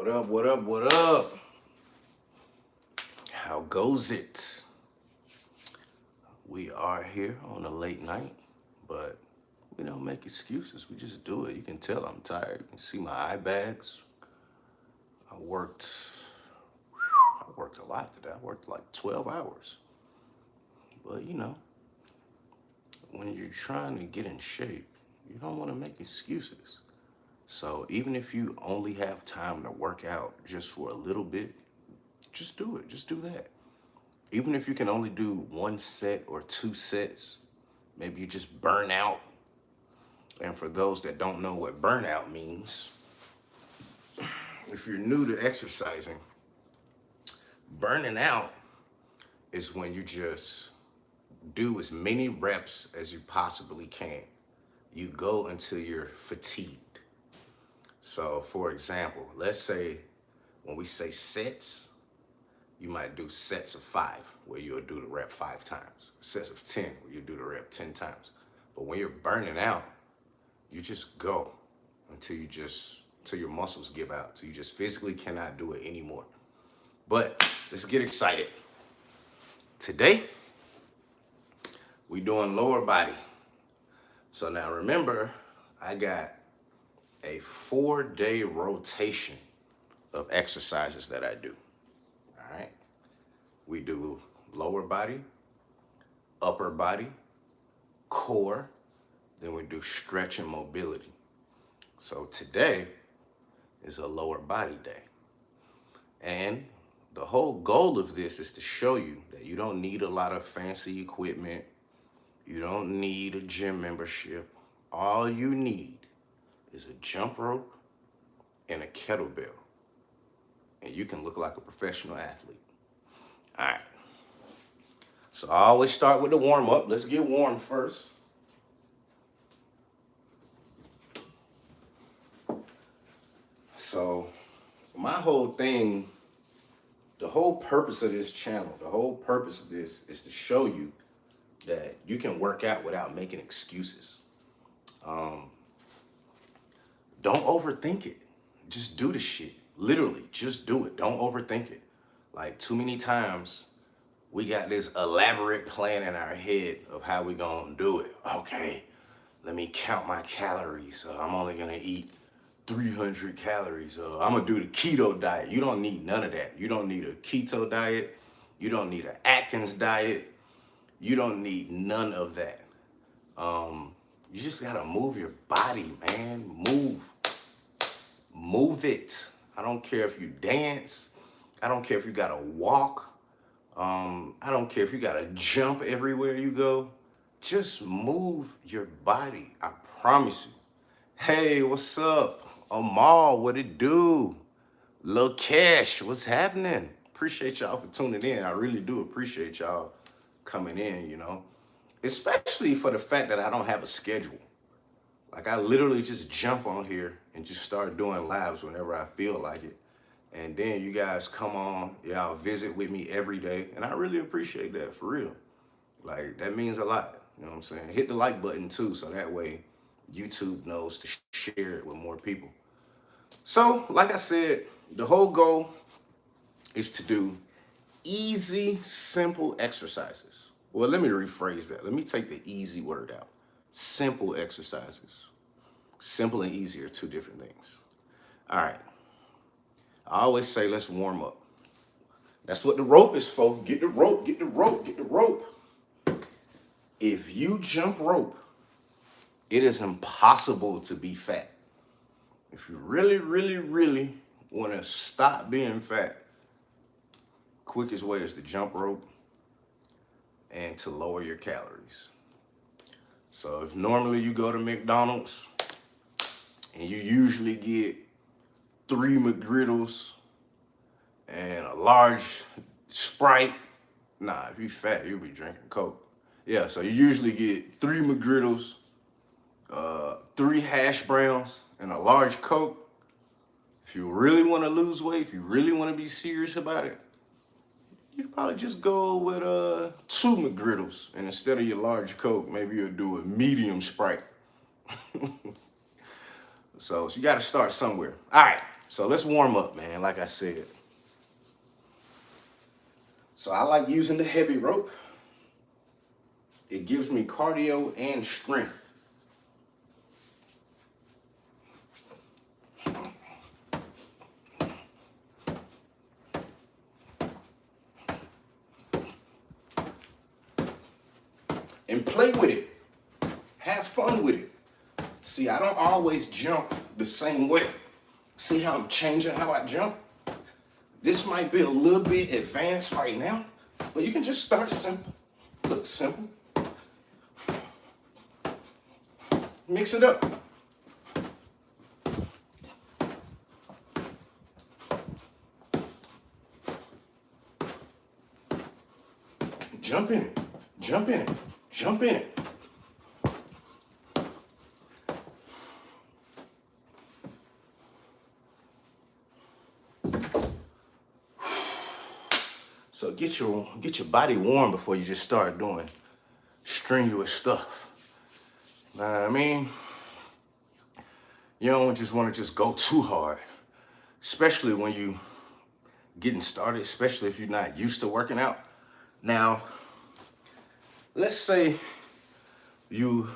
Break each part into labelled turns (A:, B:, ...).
A: What up, what up, what up? How goes it? We are here on a late night, but we don't make excuses. We just do it. You can tell I'm tired. You can see my eye bags. I worked a lot today. I worked like 12 hours. But when you're trying to get in shape, you don't want to make excuses. So even if you only have time to work out just for a little bit, just do it. Just do that. Even if you can only do one set or two sets, maybe you just burn out. And for those that don't know what burnout means, if you're new to exercising, burning out is when you just do as many reps as you possibly can. You go until you're fatigued. So for example, let's say when we say sets, you might do sets of 5 where you'll do the rep 5 times. Sets of 10 where you do the rep 10 times. But when you're burning out, you just go until your muscles give out. So you just physically cannot do it anymore. But let's get excited. Today, we doing lower body. So now remember, I got a 4-day rotation of exercises that I do. All right. We do lower body, upper body, core, then we do stretch and mobility. So today is a lower body day. And the whole goal of this is to show you that you don't need a lot of fancy equipment. You don't need a gym membership. All you need is a jump rope and a kettlebell. And you can look like a professional athlete. All right. So I always start with the warm up. Let's get warm first. So my whole thing, the whole purpose of this channel, the whole purpose of this is to show you that you can work out without making excuses. Don't overthink it. Just do the shit. Literally, just do it. Don't overthink it. Like too many times, we got this elaborate plan in our head of how we gonna do it. Okay, let me count my calories. I'm only gonna eat 300 calories. I'm gonna do the keto diet. You don't need none of that. You don't need a keto diet. You don't need an Atkins diet. You don't need none of that. You just gotta move your body, man. Move it. I don't care if you dance. I don't care if you gotta walk. I don't care if you gotta jump everywhere you go. Just move your body. I promise you. Hey, what's up? Amal, what it do? Lil Cash, what's happening? Appreciate y'all for tuning in. I really do appreciate y'all coming in, especially for the fact that I don't have a schedule. Like I literally just jump on here and just start doing lives whenever I feel like it. And then you guys come on, y'all visit with me every day. And I really appreciate that, for real. Like, that means a lot. You know what I'm saying? Hit the like button too, so that way YouTube knows to share it with more people. So, like I said, the whole goal is to do easy, simple exercises. Well, let me rephrase that. Let me take the easy word out. Simple exercises. Simple and easy are two different things. All right. I always say, let's warm up. That's what the rope is for. Get the rope, get the rope, get the rope. If you jump rope, it is impossible to be fat. If you really, really, really want to stop being fat, quickest way is to jump rope and to lower your calories. So if normally you go to McDonald's and you usually get 3 McGriddles and a large Sprite. Nah, if you fat, you'll be drinking Coke. Yeah, so you usually get 3 McGriddles, 3 hash browns, and a large Coke. If you really want to lose weight, if you really want to be serious about it, you'd probably just go with 2 McGriddles. And instead of your large Coke, maybe you'll do a medium Sprite. So you got to start somewhere. All right. So let's warm up, man, like I said. So I like using the heavy rope. It gives me cardio and strength. And play with it. Have fun with it. See, I don't always jump the same way. See how I'm changing how I jump? This might be a little bit advanced right now, but you can just start simple. Look, simple. Mix it up. Jump in it. Jump in it. Jump in it. So get your body warm before you just start doing strenuous stuff. Know what I mean? You don't just want to just go too hard, especially when you getting started, especially if you're not used to working out. Now, let's say you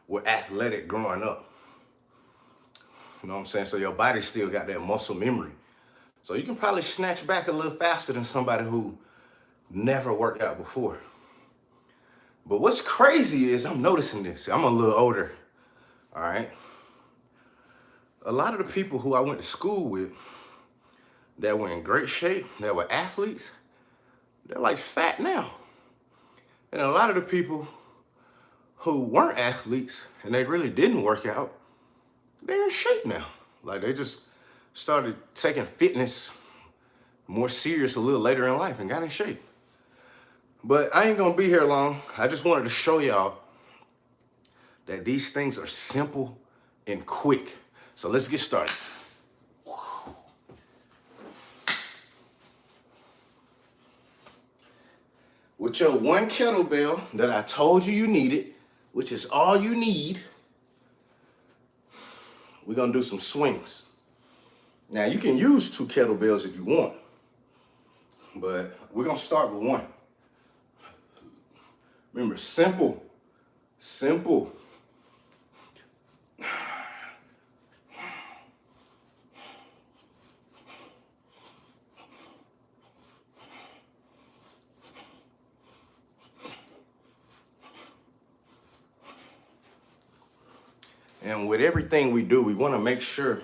A: were athletic growing up. You know what I'm saying? So your body still got that muscle memory. So you can probably snatch back a little faster than somebody who never worked out before. But what's crazy is I'm noticing this. I'm a little older, all right? A lot of the people who I went to school with that were in great shape, that were athletes, they're like fat now. And a lot of the people who weren't athletes and they really didn't work out, they're in shape now. Like they just started taking fitness more serious a little later in life and got in shape. But I ain't gonna be here long. I just wanted to show y'all that these things are simple and quick. So let's get started. With your one kettlebell that I told you you needed, which is all you need, we're gonna do some swings. Now you can use 2 kettlebells if you want, but we're gonna start with one. Remember, simple, simple. And with everything we do, we wanna make sure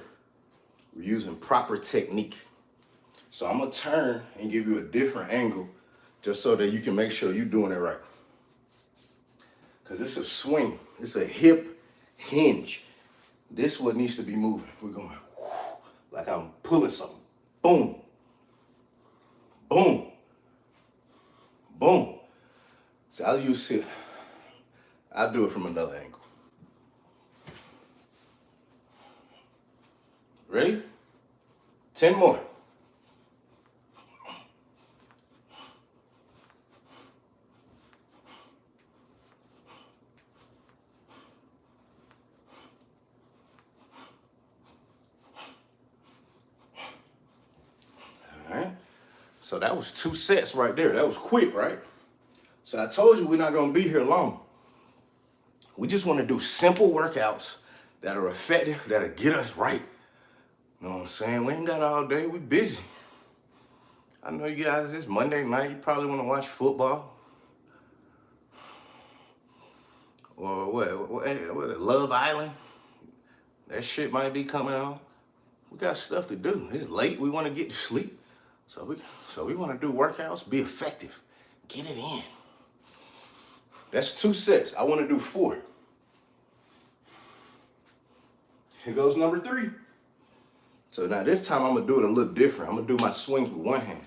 A: we're using proper technique. So I'm gonna turn and give you a different angle just so that you can make sure you're doing it right. Because it's a swing, it's a hip hinge. This is what needs to be moving. We're going like I'm pulling something. Boom, boom, boom. So I'll use it. I'll do it from another angle. Ready? 10 more. All right. So that was 2 sets right there. That was quick, right? So I told you we're not gonna be here long. We just wanna do simple workouts that are effective, that'll get us right. You know what I'm saying? We ain't got all day, we busy. I know you guys, it's Monday night, you probably wanna watch football. Or what, Love Island? That shit might be coming on. We got stuff to do. It's late, we wanna get to sleep. So we wanna do workouts, be effective, get it in. That's 2 sets, I wanna do 4. Here goes number 3. So now this time I'm gonna do it a little different. I'm gonna do my swings with one hand.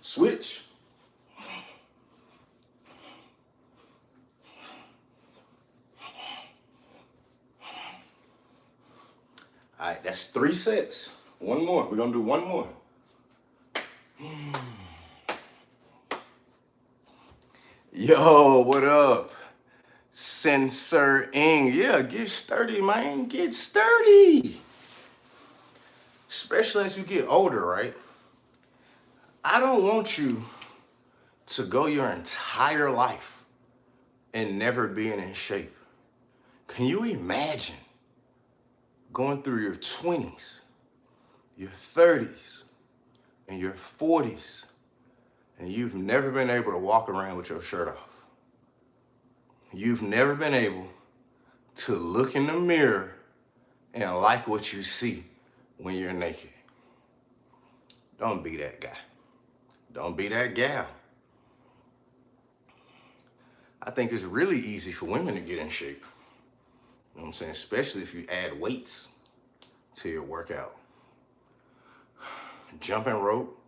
A: Switch. All right, that's 3 sets. One more, we're gonna do one more. Yo, what up? Censoring. Yeah, get sturdy, man. Get sturdy. Especially as you get older, right? I don't want you to go your entire life and never being in shape. Can you imagine going through your 20s, your 30s, and your 40s, and you've never been able to walk around with your shirt off? You've never been able to look in the mirror and like what you see when you're naked. Don't be that guy. Don't be that gal. I think it's really easy for women to get in shape. You know what I'm saying? Especially if you add weights to your workout. Jumping rope,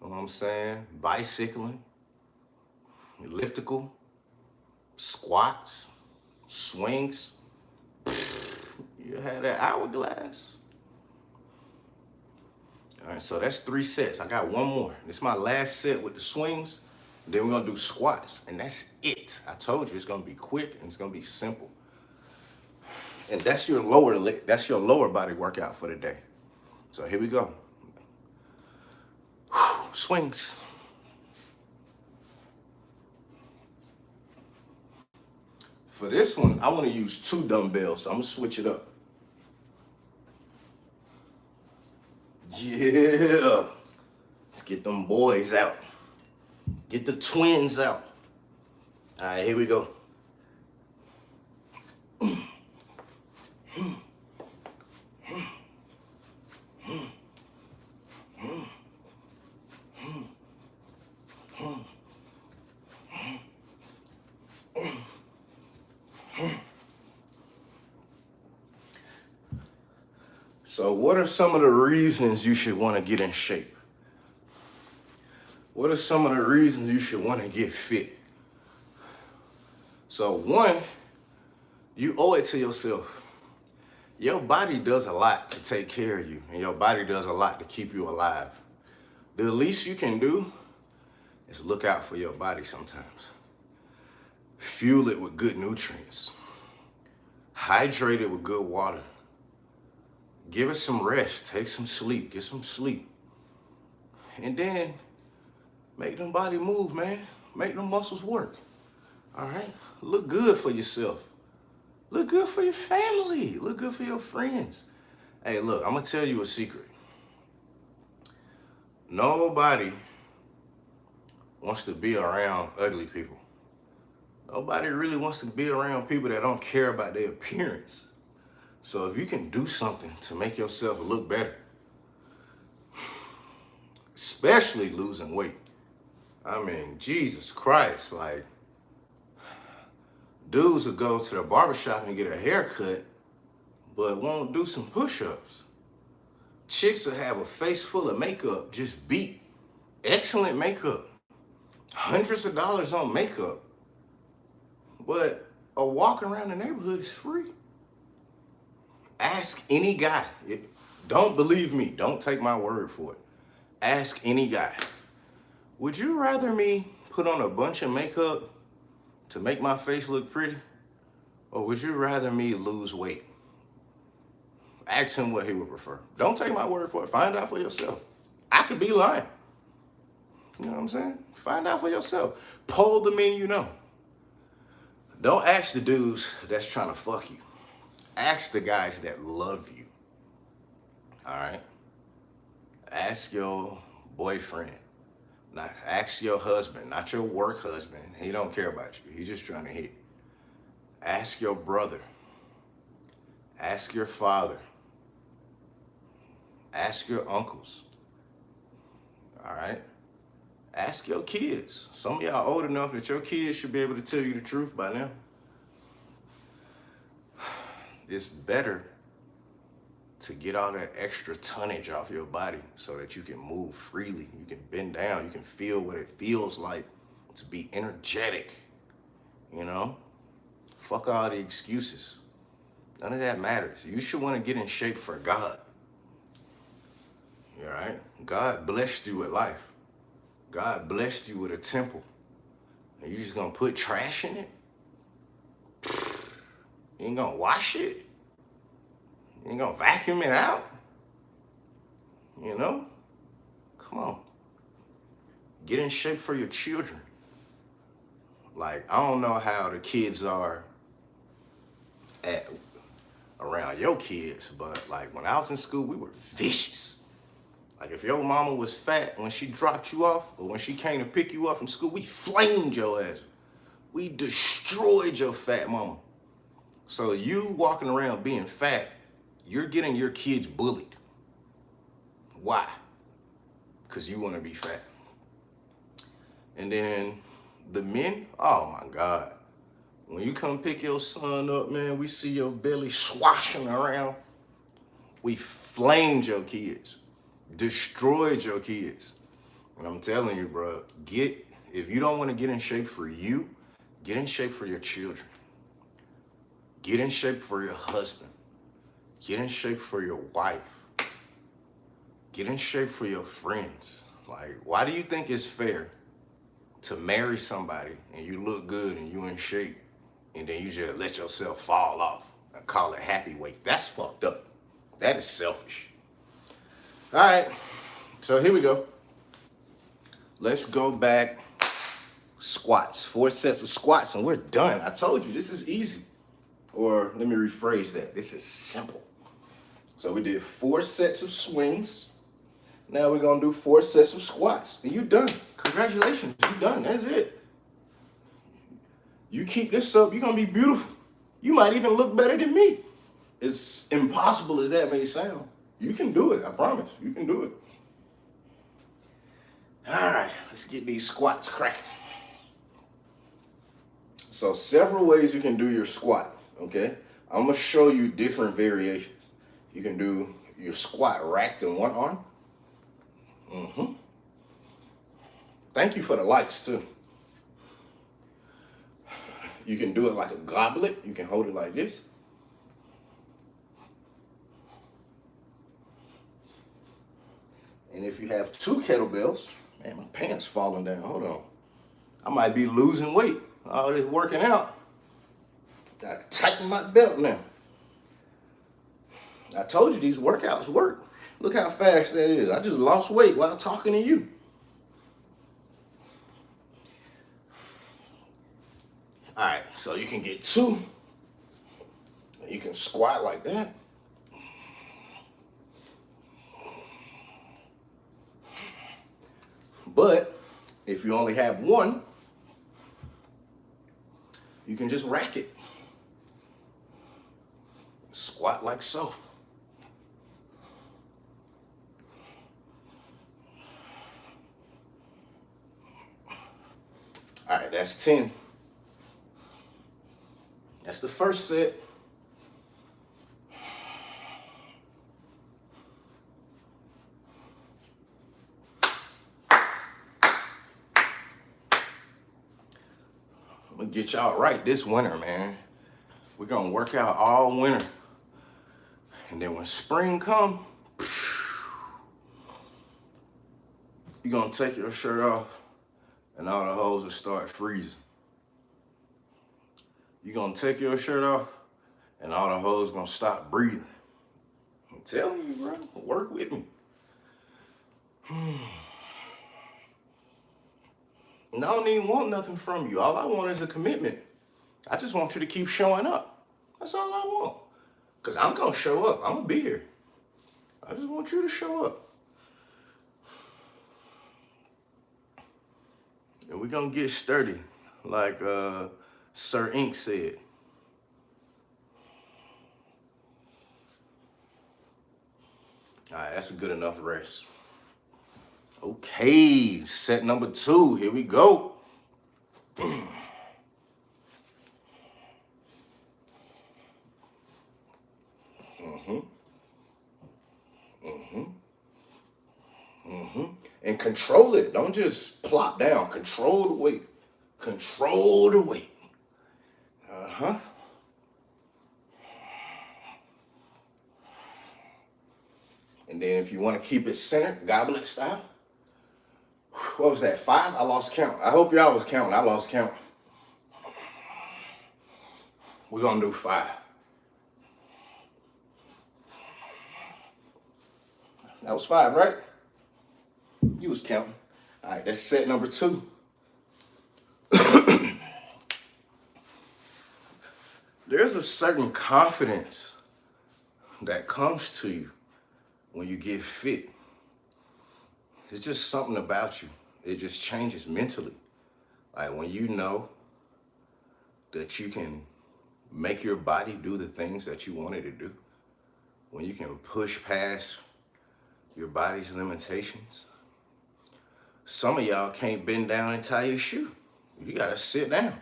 A: you know what I'm saying? Bicycling, elliptical, squats, swings. You had that hourglass. All right, so that's 3 sets. I got one more. This is my last set with the swings. Then we're gonna do squats, and that's it. I told you it's gonna be quick and it's gonna be simple. And that's your lower body workout for the day. So here we go. Swings. For this one, I want to use 2 dumbbells, so I'm gonna switch it up. Yeah. Let's get them boys out. Get the twins out. All right, here we go. So what are some of the reasons you should want to get in shape? What are some of the reasons you should want to get fit? So one, you owe it to yourself. Your body does a lot to take care of you, and your body does a lot to keep you alive. The least you can do is look out for your body sometimes. Fuel it with good nutrients. Hydrate it with good water. Give it some rest. Take some sleep. Get some sleep. And then make them body move, man. Make them muscles work. All right? Look good for yourself. Look good for your family. Look good for your friends. Hey, look, I'm going to tell you a secret. Nobody wants to be around ugly people. Nobody really wants to be around people that don't care about their appearance. So if you can do something to make yourself look better, especially losing weight. I mean, Jesus Christ, like, dudes will go to the barbershop and get a haircut, but won't do some push-ups. Chicks will have a face full of makeup, just beat. Excellent makeup. Hundreds of dollars on makeup. But a walk around the neighborhood is free. Ask any guy. Don't believe me. Don't take my word for it. Ask any guy. Would you rather me put on a bunch of makeup to make my face look pretty? Or would you rather me lose weight? Ask him what he would prefer. Don't take my word for it. Find out for yourself. I could be lying. You know what I'm saying? Find out for yourself. Poll the men you know. Don't ask the dudes that's trying to fuck you. Ask the guys that love you. All right? Ask your boyfriend. Not ask your husband, not your work husband. He don't care about you. He's just trying to hit. Ask your brother. Ask your father. Ask your uncles. All right? Ask your kids. Some of y'all old enough that your kids should be able to tell you the truth by now. It's better to get all that extra tonnage off your body so that you can move freely. You can bend down. You can feel what it feels like to be energetic. You know? Fuck all the excuses. None of that matters. You should want to get in shape for God. All right? God blessed you with life. God blessed you with a temple. And you just gonna put trash in it? You ain't gonna wash it? You ain't gonna vacuum it out? You know? Come on. Get in shape for your children. Like, I don't know how the kids are at around your kids, but like when I was in school, we were vicious. Like if your mama was fat when she dropped you off or when she came to pick you up from school, we flamed your ass. We destroyed your fat mama. So you walking around being fat, you're getting your kids bullied. Why? Because you want to be fat. And then the men, oh my God. When you come pick your son up, man, we see your belly swashing around. We flamed your kids, destroyed your kids. And I'm telling you, bro, if you don't want to get in shape for you, get in shape for your children. Get in shape for your husband. Get in shape for your wife. Get in shape for your friends. Like, why do you think it's fair to marry somebody and you look good and you in shape and then you just let yourself fall off and call it happy weight? That's fucked up. That is selfish. All right, so here we go. Let's go back. Squats, 4 sets of squats, and we're done. I told you this is easy. Or let me rephrase that. This is simple. So we did 4 sets of swings. Now we're gonna do 4 sets of squats. And you're done. Congratulations, you're done. That's it. You keep this up, you're gonna be beautiful. You might even look better than me. As impossible as that may sound. You can do it, I promise. You can do it. All right, let's get these squats cracking. So several ways you can do your squat, okay? I'm gonna show you different variations. You can do your squat racked in one arm. Thank you for the likes too. You can do it like a goblet. You can hold it like this. And if you have 2 kettlebells, man, my pants falling down, hold on. I might be losing weight. All this working out. Gotta tighten my belt now. I told you these workouts work. Look how fast that is. I just lost weight while talking to you. All right, so you can get 2. You can squat like that. But if you only have 1, you can just rack it. Squat like so. All right, that's 10. That's the first set. I'm gonna get y'all right this winter, man. We're gonna work out all winter. And then when spring come, you're gonna take your shirt off and all the hoes will start freezing. You're gonna take your shirt off and all the hoes gonna stop breathing. I'm telling you, bro, work with me. And I don't even want nothing from you. All I want is a commitment. I just want you to keep showing up. That's all I want. Because I'm going to show up. I'm going to be here. I just want you to show up. And we're going to get sturdy, like Sir Ink said. All right, that's a good enough rest. Okay, set number 2. Here we go. And control it. Don't just plop down. Control the weight. Control the weight. And then if you want to keep it centered, goblet style, What was that, 5? I lost count. I hope y'all was counting. I lost count. We're gonna do 5. That was 5, right? You was counting. All right, that's set number 2. There's a certain confidence that comes to you when you get fit. It's just something about you. It just changes mentally. Like when you know that you can make your body do the things that you want it to do, when you can push past your body's limitations. Some of y'all can't bend down and tie your shoe. You gotta sit down.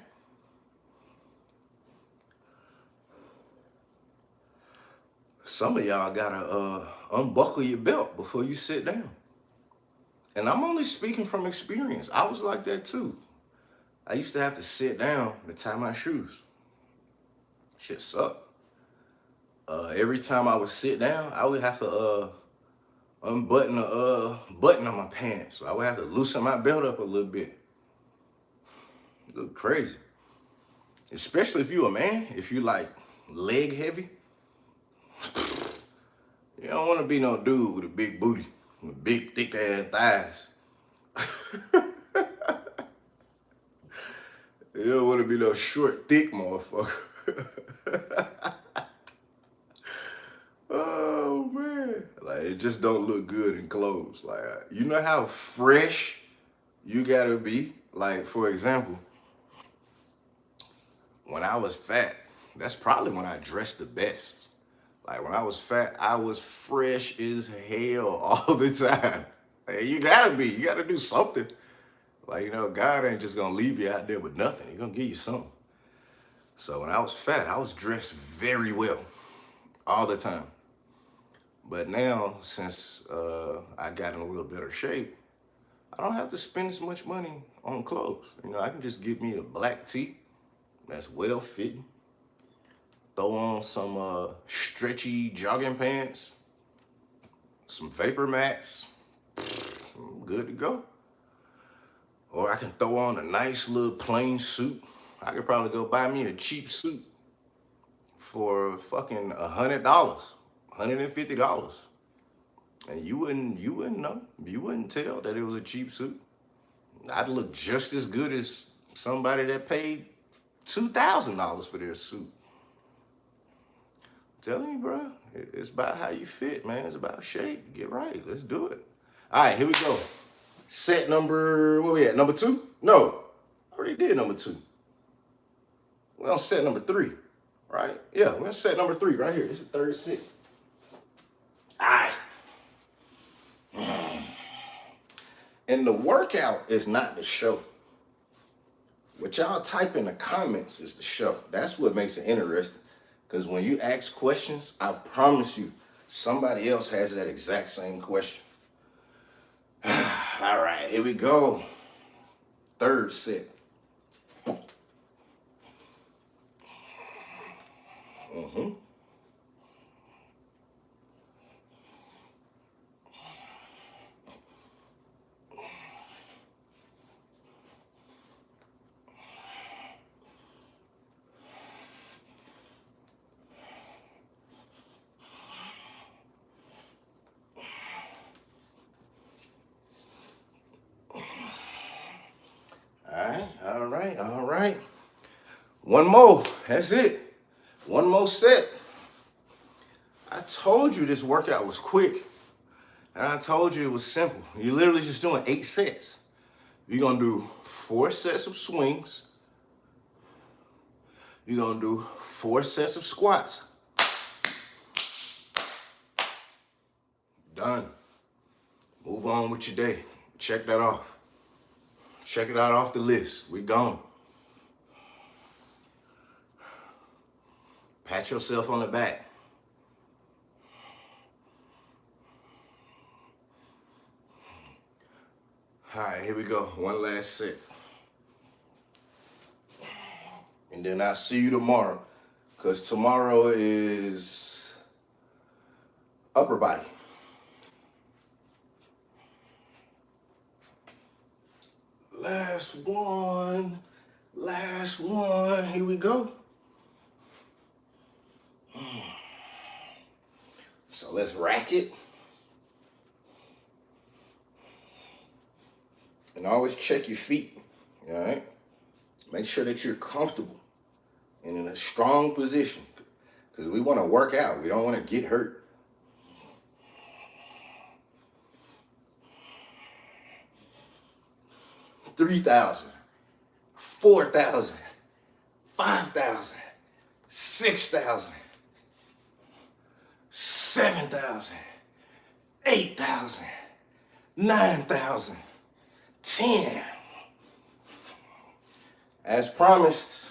A: Some of y'all gotta unbuckle your belt before you sit down. And I'm only speaking from experience. I was like that too. I used to have to sit down to tie my shoes. Shit sucked. Every time I would sit down, I would have to unbutton the button on my pants. So I would have to loosen my belt up a little bit. It look crazy. Especially if you a man, if you like leg heavy. You don't want to be no dude with a big booty, with big thick ass thighs. You don't want to be no short, thick motherfucker. Oh man, like it just don't look good in clothes. Like you know how fresh you gotta be. Like for example, when I was fat, that's probably when I dressed the best. Like when I was fat, I was fresh as hell all the time. Hey, you gotta be. You gotta do something. Like, God ain't just gonna leave you out there with nothing. He's gonna give you something. So when I was fat, I was dressed very well all the time. But now, since I got in a little better shape, I don't have to spend as much money on clothes. I can just get me a black tee that's well fitting. Throw on some stretchy jogging pants, some vapor mats. I'm good to go. Or I can throw on a nice little plain suit. I could probably go buy me a cheap suit for fucking $100, $150. And you wouldn't know. You wouldn't tell that it was a cheap suit. I'd look just as good as somebody that paid $2,000 for their suit. I'm telling you, bro, it's about how you fit, man. It's about shape. Get right. Let's do it. All right, here we go. Set number, where we at? Number 2? No, I already did number 2. We're on set number 3, right? Yeah, we're on set number 3 right here. This is the third set. All right. And the workout is not the show. What y'all type in the comments is the show. That's what makes it interesting. Because when you ask questions, I promise you, somebody else has that exact same question. All right, here we go. Third set. All right. One more, that's it. One more set. I told you this workout was quick. And I told you it was simple. You're literally just doing 8 sets. You're gonna do 4 sets of swings. You're gonna do 4 sets of squats. Done. Move on with your day. Check that off. Check it out off the list. We gone. Pat yourself on the back. All right, here we go. One last set. And then I'll see you tomorrow. Because tomorrow is upper body. Last one. Last one. Here we go. So let's rack it. And always check your feet. All right? Make sure that you're comfortable and in a strong position. Because we want to work out. We don't want to get hurt. $3,000, $4,000, $5,000, $6,000, $7,000, $8,000, $9,000, $10,000. As promised,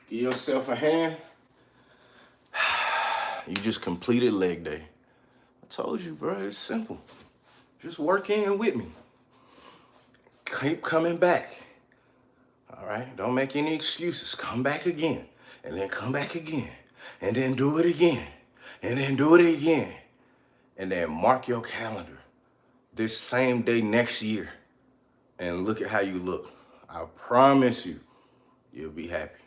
A: give yourself a hand. You just completed leg day. I told you, bro, it's simple. Just work in with me. Keep coming back. All right? Don't make any excuses. Come back again. And then come back again. And then do it again. And then do it again. And then mark your calendar this same day next year. And look at how you look. I promise you, you'll be happy.